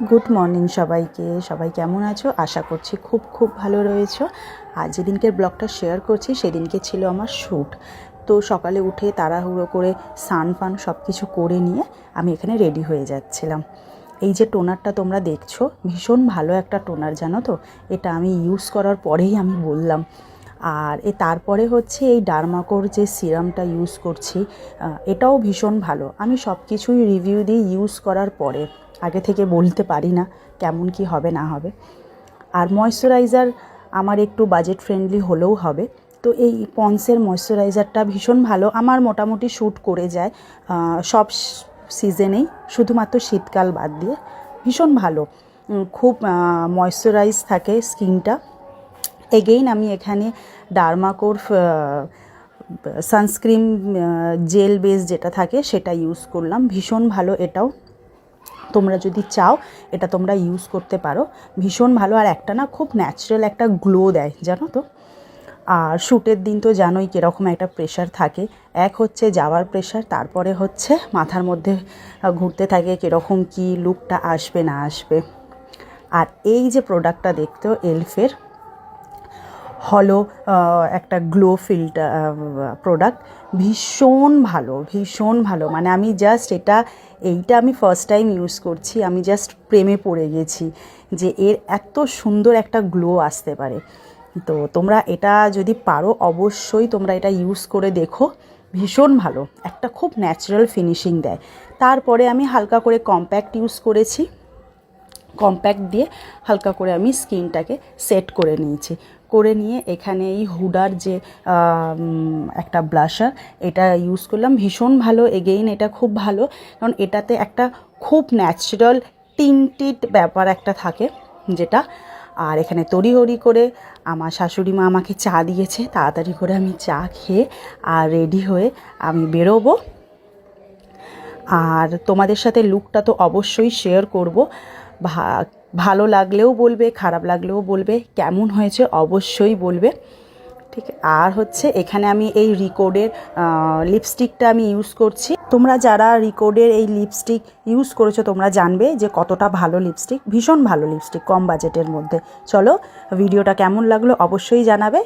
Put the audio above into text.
Good morning সবাইকে। সবাই কেমন আছো? আশা করছি খুব খুব ভালো রয়েছো। আর যেদিনকের ব্লগটা শেয়ার করছি সেদিনকে ছিল আমার শ্যুট। তো সকালে উঠে তাড়াহুড়ো করে স্নান ফান সব কিছু করে নিয়ে আমি এখানে রেডি হয়ে যাচ্ছিলাম। এই যে টোনারটা তোমরা দেখছো, ভীষণ ভালো একটা টোনার, জানো তো। এটা আমি ইউজ করার পরেই আমি বললাম। আর তারপরে হচ্ছে এই ডার্মাকোর যে সিরামটা ইউজ করছি, এটাও ভীষণ ভালো। আমি সব কিছুই রিভিউ দিই ইউজ করার পরে, আগে থেকে বলতে পারি না কেমন কি হবে না হবে। আর ময়শ্চারাইজার আমার একটু বাজেট ফ্রেন্ডলি হলেও হবে। তো এই পন্সের ময়শ্চারাইজারটা ভীষণ ভালো, আমার মোটামুটি শ্যুট করে যায় সব সিজনেই, শুধুমাত্র শীতকাল বাদ দিয়ে। ভীষণ ভালো, খুব ময়শ্চারাইজ থাকে স্কিনটা। এগেইন আমি এখানে ডার্মাকোর সানস্ক্রিন জেল বেস যেটা থাকে সেটা ইউজ করলাম। ভীষণ ভালো এটাও, তোমরা যদি চাও এটা তোমরা ইউজ করতে পারো। ভীষণ ভালো, আর একটা না খুব ন্যাচারাল একটা গ্লো দেয়, জানো তো। আর শ্যুটের দিন তো জানোই কীরকম একটা প্রেশার থাকে। এক হচ্ছে যাওয়ার প্রেশার, তারপরে হচ্ছে মাথার মধ্যে ঘুরতে থাকে কীরকম কী লুকটা আসবে না আসবে। আর এই যে প্রোডাক্টটা দেখতো এলফের হলো একটা গ্লো ফিল্টার প্রোডাক্ট, ভীষণ ভালো ভীষণ ভালো। মানে আমি জাস্ট এইটা আমি ফার্স্ট টাইম ইউজ করছি, আমি জাস্ট প্রেমে পড়ে গেছি যে এর এত সুন্দর একটা গ্লো আসতে পারে। তো তোমরা এটা যদি পারো অবশ্যই তোমরা এটা ইউজ করে দেখো, ভীষণ ভালো, একটা খুব ন্যাচারাল ফিনিশিং দেয়। তারপরে আমি হালকা করে কম্প্যাক্ট ইউজ করেছি, কম্প্যাক্ট দিয়ে হালকা করে আমি স্কিনটাকে সেট করে নিয়েছি। করে নিয়ে এখানে এই হুডার যে একটা ব্লাশার, এটা ইউজ করলাম, ভীষণ ভালো। এগেইন এটা খুব ভালো, কারণ এটাতে একটা খুব ন্যাচারাল টিন্টেড ব্যাপার একটা থাকে যেটা। আর এখানে তড়িঘড়ি করে আমার শাশুড়ি মা আমাকে চা দিয়েছে, তাড়াতাড়ি করে আমি চা খেয়ে আর রেডি হয়ে আমি বেরোবো। আর তোমাদের সাথে লুকটা তো অবশ্যই শেয়ার করব। ভালো লাগলেও বলবে, খারাপ লাগলেও বলবে, কেমন হয়েছে অবশ্যই বলবে, ঠিক। আর হচ্ছে এখানে আমি এই রিকোডের লিপস্টিকটা আমি ইউজ করছি। তোমরা যারা রিকোডের এই লিপস্টিক ইউজ করেছো তোমরা জানবে যে কতটা ভালো লিপস্টিক, ভীষণ ভালো লিপস্টিক কম বাজেটের মধ্যে। চলো, ভিডিওটা কেমন লাগলো অবশ্যই জানাবে।